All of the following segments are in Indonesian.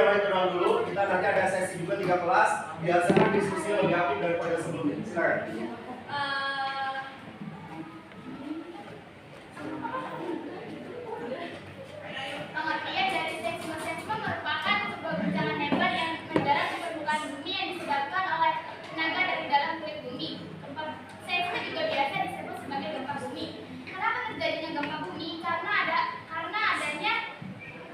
yang lain tenang dulu. Kita nanti ada sesi juga 3 kelas. Biasakan diskusi lebih aktif daripada sebelumnya. Silakan. Pengertian dari seismosisme merupakan sebuah guncangan hebat yang mendarat di permukaan bumi yang disebabkan oleh tenaga dari dalam kulit bumi. Seisme juga biasa disebut sebagai gempa bumi. Kenapa terjadinya gempa bumi? Karena adanya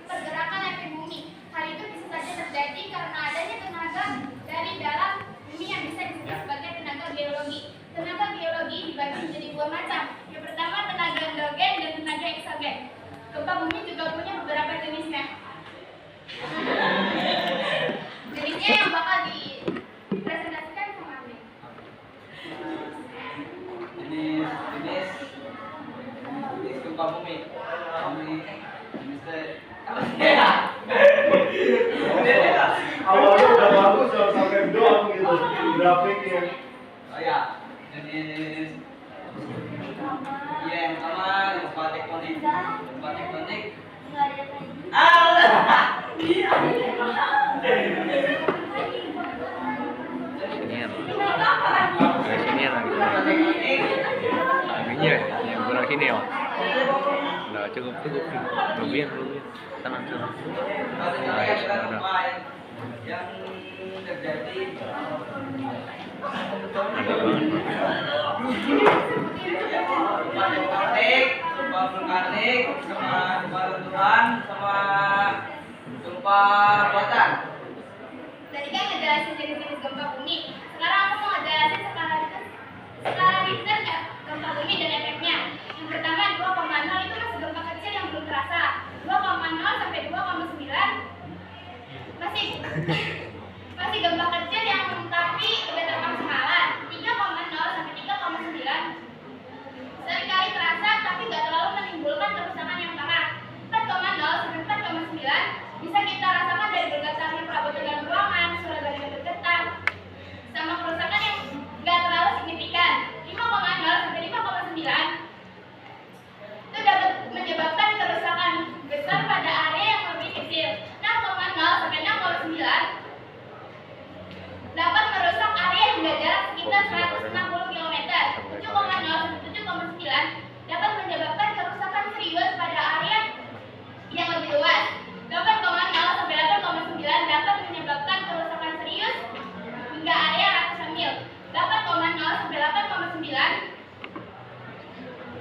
pergerakan lempeng bumi. Hal itu bisa saja terjadi karena adanya tenaga dari dalam bumi yang bisa disebut sebagai tenaga geologi. Tenaga geologi dibagi menjadi 2 macam. Yang pertama tenaga endogen dan tenaga eksogen. Gempa bumi juga punya beberapa jenisnya. Jenisnya yang bakal dipresentasikan sama Amin. Jenis gempa bumi. Awalnya udah bagus, udah sampai doang gitu grafiknya. Oh ya, jenis yang pertama gempa tektonik. Gempa tektonik. Ini yang kurang sini ya. Udah cukup lebih tenang. Yang terjadi gempa vulkanik, sama gempa runtuhan, sama gempa buatan. Tadi kan ngejelasin jenis-jenis gempa bumi. Sekarang aku mau ngejelasin skala Richter gempa bumi dan efeknya. Yang pertama 2,0 itu masih gempa kecil yang belum terasa. 2,0 sampai 2,9 masih gempa kecil yang tapi udah terekam semalam. 3,0 sampai 3,9 seringkali terasa tapi nggak terlalu menimbulkan kerusakan yang parah. 4,0 sampai 4,9 bisa kita rasakan dari bergetarnya perabotan dalam ruangan, suara garis yang bergetar, sama kerusakan yang nggak terlalu signifikan. 5,0 sampai 5,9 itu dapat menyebabkan kerusakan besar pada area yang lebih kecil. 6,0 sampai 6,9 dapat merusak area hingga jarak sekitar 160 km. 7,0 sampai 7,9 dapat menyebabkan kerusakan serius pada area yang lebih luas. 8,0 sampai 8,9 dapat menyebabkan kerusakan serius hingga area ratusan mil. 8,0 sampai 8,9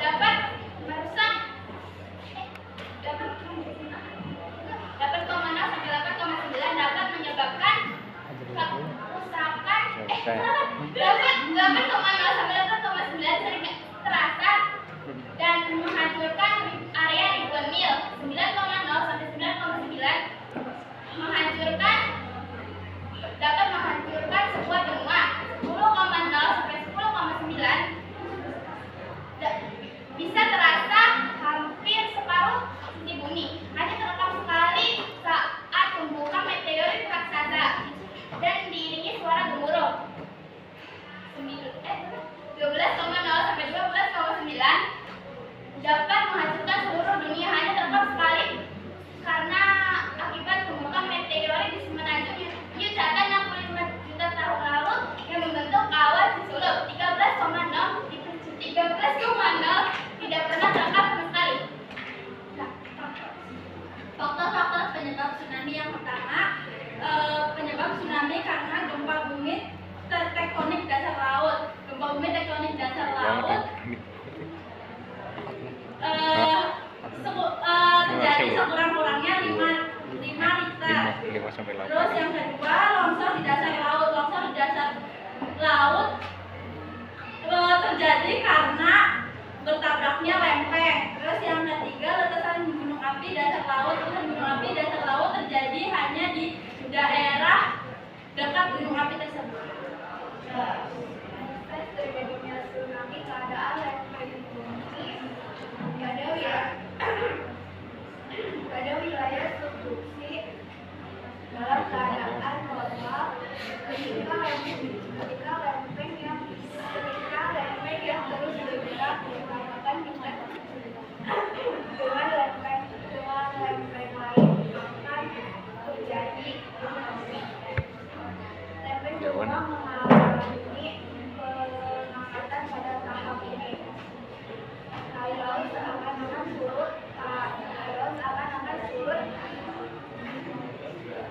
dapat merusak 8,0 sampai 8,9 dapat menyebabkan kerusakan 8,0 sampai 8,9 sering terasa dan menghancurkan area ribuan mil. 9,0 sampai 9,9 dapat menghancurkan sebuah benua. 10,0 sampai 10,9 bisa terasa hampir separuh di bumi. Hanya terekam sekali saat pembukaan meteorit raksasa dan diiringi suara gemuruh. 12,0 sampai 12,9 dapat menghancurkan seluruh dunia. Hanya terekam sekali karena akibat pembukaan meteorit di semenanjung Yucatan 65 juta tahun lalu yang membentuk awan susup. 13,0 tidak pernah terekam sama sekali. Faktor-faktor penyebab tsunami yang pertama, penyebab tsunami karena gempa bumi tektonik dasar laut. Gempa bumi tektonik dasar laut terjadi sekurang-kurangnya 5 Richter. Terus yang kedua, longsor di dasar laut. Longsor di dasar laut terjadi karena bertabraknya lempeng. Terus yang ketiga, letusan gunung api dasar laut. Letusan gunung api dasar laut terjadi hanya di daerah dekat gunung api tersebut. Terjadinya tsunami keadaan lempeng bumi pada wilayah subduksi dalam keadaan normal ketika lempeng yang terus bergerak merupakan dengan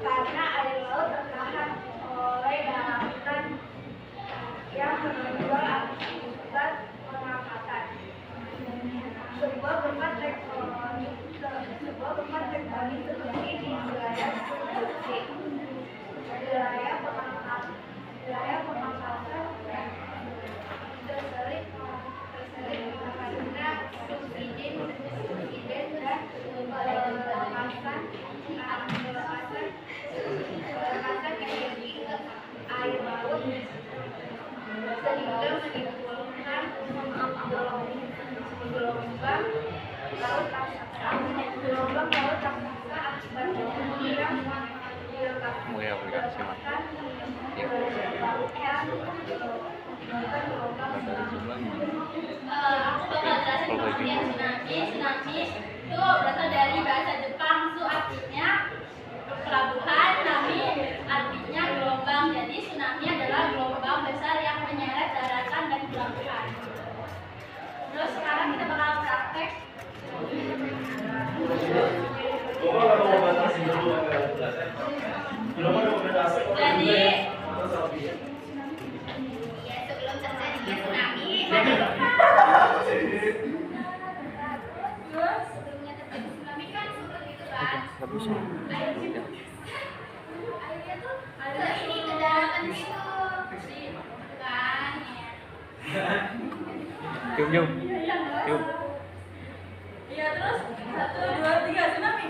karena air laut tertahan oleh daratan yang menonjol akibat pengangkatan. Sebuah gempa tektonik terjadi di wilayah subduksi. Wilayah pengangkatan terselit karena subsiden dan pelepasan energi ke air laut sehingga menimbulkan gelombang laut raksasa akibat yang Muy aplikasi mah. Ya. Aku bakal jelasin pengertian tsunami. Tsunami itu berasal dari bahasa Jepang. Su artinya pelabuhan, nami artinya gelombang. Jadi tsunami adalah gelombang besar yang menyeret daratan dan pelabuhan. Terus sekarang kita bakal praktek. Jadi ya sebelum terjadinya tsunami sebelumnya terjadi tsunami kan seperti itu kan airnya tuh ada ini ke daratan gitu kan ya Yuk. iya terus 1, 2, 3 tsunami